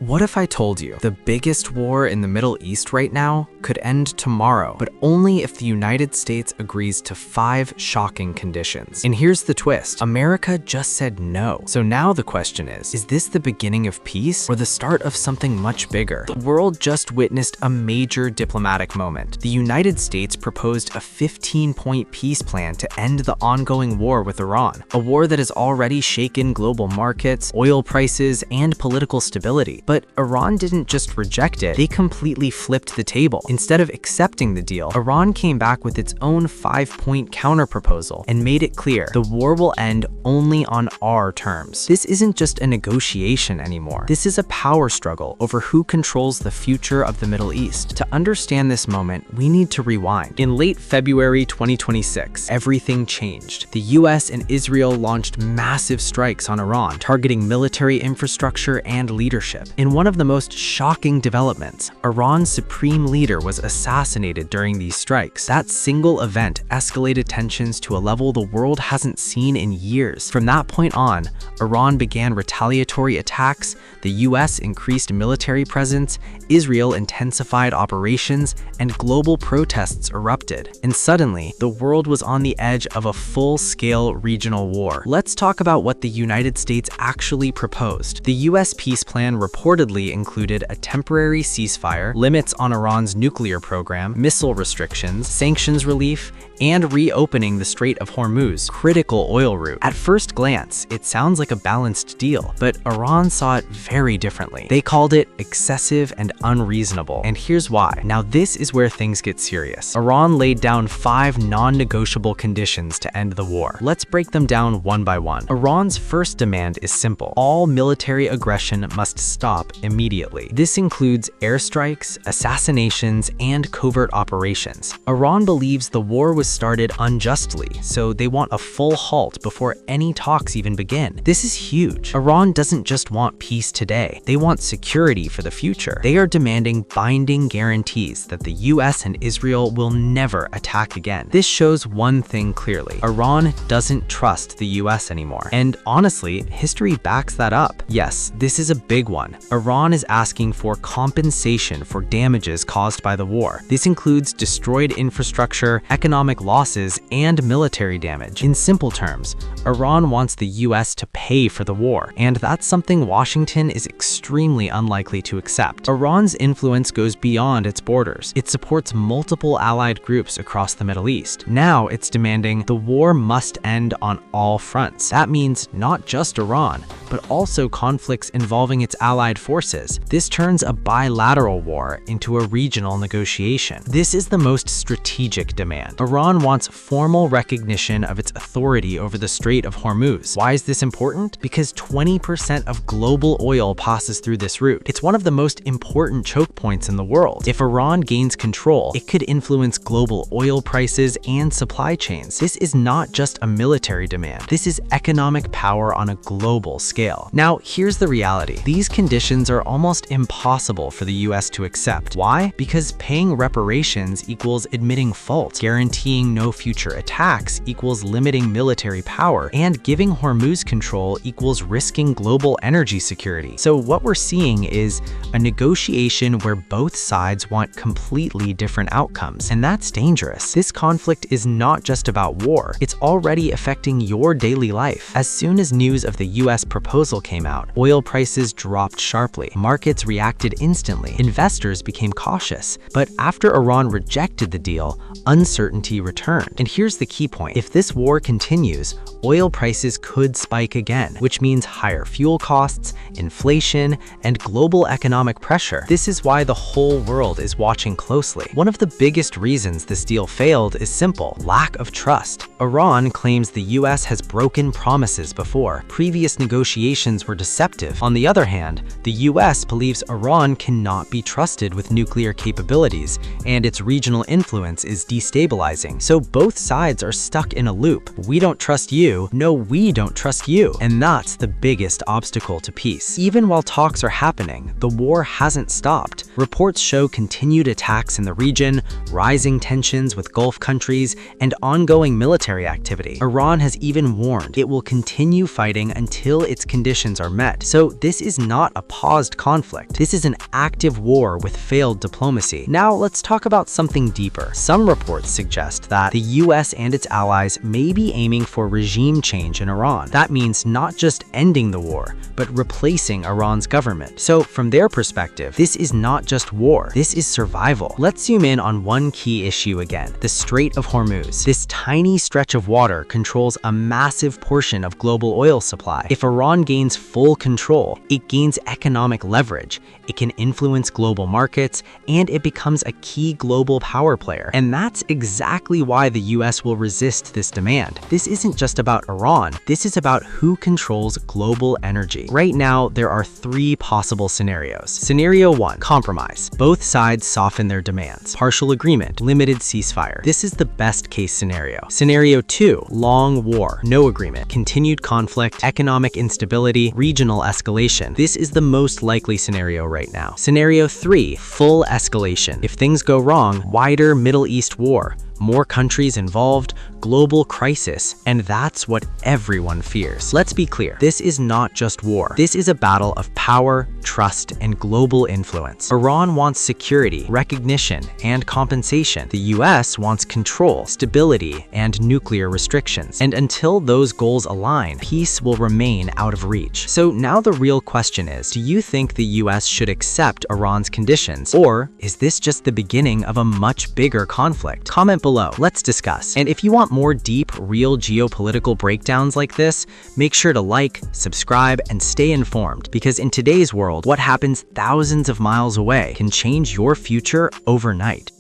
What if I told you the biggest war in the Middle East right now could end tomorrow, but only if the United States agrees to 5 shocking conditions? And here's the twist. America just said no. So now the question is this the beginning of peace or the start of something much bigger? The world just witnessed a major diplomatic moment. The United States proposed a 15-point peace plan to end the ongoing war with Iran, a war that has already shaken global markets, oil prices, and political stability. But Iran didn't just reject it, they completely flipped the table. Instead of accepting the deal, Iran came back with its own 5-point counterproposal and made it clear the war will end only on our terms. This isn't just a negotiation anymore. This is a power struggle over who controls the future of the Middle East. To understand this moment, we need to rewind. In late February 2026, everything changed. The US and Israel launched massive strikes on Iran, targeting military infrastructure and leadership. In one of the most shocking developments, Iran's supreme leader was assassinated during these strikes. That single event escalated tensions to a level the world hasn't seen in years. From that point on, Iran began retaliatory attacks, the US increased military presence, Israel intensified operations, and global protests erupted. And suddenly, the world was on the edge of a full-scale regional war. Let's talk about what the United States actually proposed. The US peace plan reportedly included a temporary ceasefire, limits on Iran's nuclear program, missile restrictions, sanctions relief, and reopening the Strait of Hormuz, critical oil route. At first glance, it sounds like a balanced deal, but Iran saw it very differently. They called it excessive and unreasonable, and here's why. Now this is where things get serious. Iran laid down 5 non-negotiable conditions to end the war. Let's break them down one by one. Iran's first demand is simple. All military aggression must stop immediately. This includes airstrikes, assassinations, and covert operations. Iran believes the war was started unjustly, so they want a full halt before any talks even begin. This is huge. Iran doesn't just want peace today, they want security for the future. They are demanding binding guarantees that the US and Israel will never attack again. This shows one thing clearly. Iran doesn't trust the US anymore. And honestly, history backs that up. Yes, this is a big one. Iran is asking for compensation for damages caused by the war. This includes destroyed infrastructure, economic losses, and military damage. In simple terms, Iran wants the US to pay for the war, and that's something Washington is extremely unlikely to accept. Iran's influence goes beyond its borders. It supports multiple allied groups across the Middle East. Now it's demanding the war must end on all fronts. That means not just Iran, but also conflicts involving its allied forces. This turns a bilateral war into a regional negotiation. This is the most strategic demand. Iran wants formal recognition of its authority over the Strait of Hormuz. Why is this important? Because 20% of global oil passes through this route. It's one of the most important choke points in the world. If Iran gains control, it could influence global oil prices and supply chains. This is not just a military demand. This is economic power on a global scale. Now, here's the reality. These conditions are almost impossible for the US to accept. Why? Because paying reparations equals admitting fault, guaranteeing no future attacks equals limiting military power, and giving Hormuz control equals risking global energy security. So what we're seeing is a negotiation where both sides want completely different outcomes, and that's dangerous. This conflict is not just about war, it's already affecting your daily life. As soon as news of the US proposal came out, oil prices dropped sharply, markets reacted instantly, investors became cautious. But after Iran rejected the deal, uncertainty returned. And here's the key point. If this war continues, oil prices could spike again, which means higher fuel costs, inflation, and global economic pressure. This is why the whole world is watching closely. One of the biggest reasons this deal failed is simple: lack of trust. Iran claims the US has broken promises before. Previous negotiations were deceptive. On the other hand, the US believes Iran cannot be trusted with nuclear capabilities, and its regional influence is destabilizing. facing. So both sides are stuck in a loop. We don't trust you, no, we don't trust you. And that's the biggest obstacle to peace. Even while talks are happening, the war hasn't stopped. Reports show continued attacks in the region, rising tensions with Gulf countries, and ongoing military activity. Iran has even warned it will continue fighting until its conditions are met. So this is not a paused conflict. This is an active war with failed diplomacy. Now let's talk about something deeper. Some reports suggest that the US and its allies may be aiming for regime change in Iran. That means not just ending the war, but replacing Iran's government. So from their perspective, this is not just war, this is survival. Let's zoom in on one key issue again, the Strait of Hormuz. This tiny stretch of water controls a massive portion of global oil supply. If Iran gains full control, it gains economic leverage, it can influence global markets, and it becomes a key global power player. And that's exactly why the US will resist this demand. This isn't just about Iran, this is about who controls global energy. Right now, there are three possible scenarios. Scenario 1, compromise. Both sides soften their demands. Partial agreement, limited ceasefire. This is the best case scenario. Scenario 2, long war, no agreement, continued conflict, economic instability, regional escalation. This is the most likely scenario right now. Scenario 3, full escalation. If things go wrong, wider Middle East war, more countries involved, global crisis, and that's what everyone fears. Let's be clear, this is not just war. This is a battle of power, trust, and global influence. Iran wants security, recognition, and compensation. The US wants control, stability, and nuclear restrictions. And until those goals align, peace will remain out of reach. So now the real question is, do you think the US should accept Iran's conditions, or is this just the beginning of a much bigger conflict? Comment below, let's discuss. And if you want more deep, real geopolitical breakdowns like this, make sure to like, subscribe, and stay informed, because in today's world, what happens thousands of miles away can change your future overnight.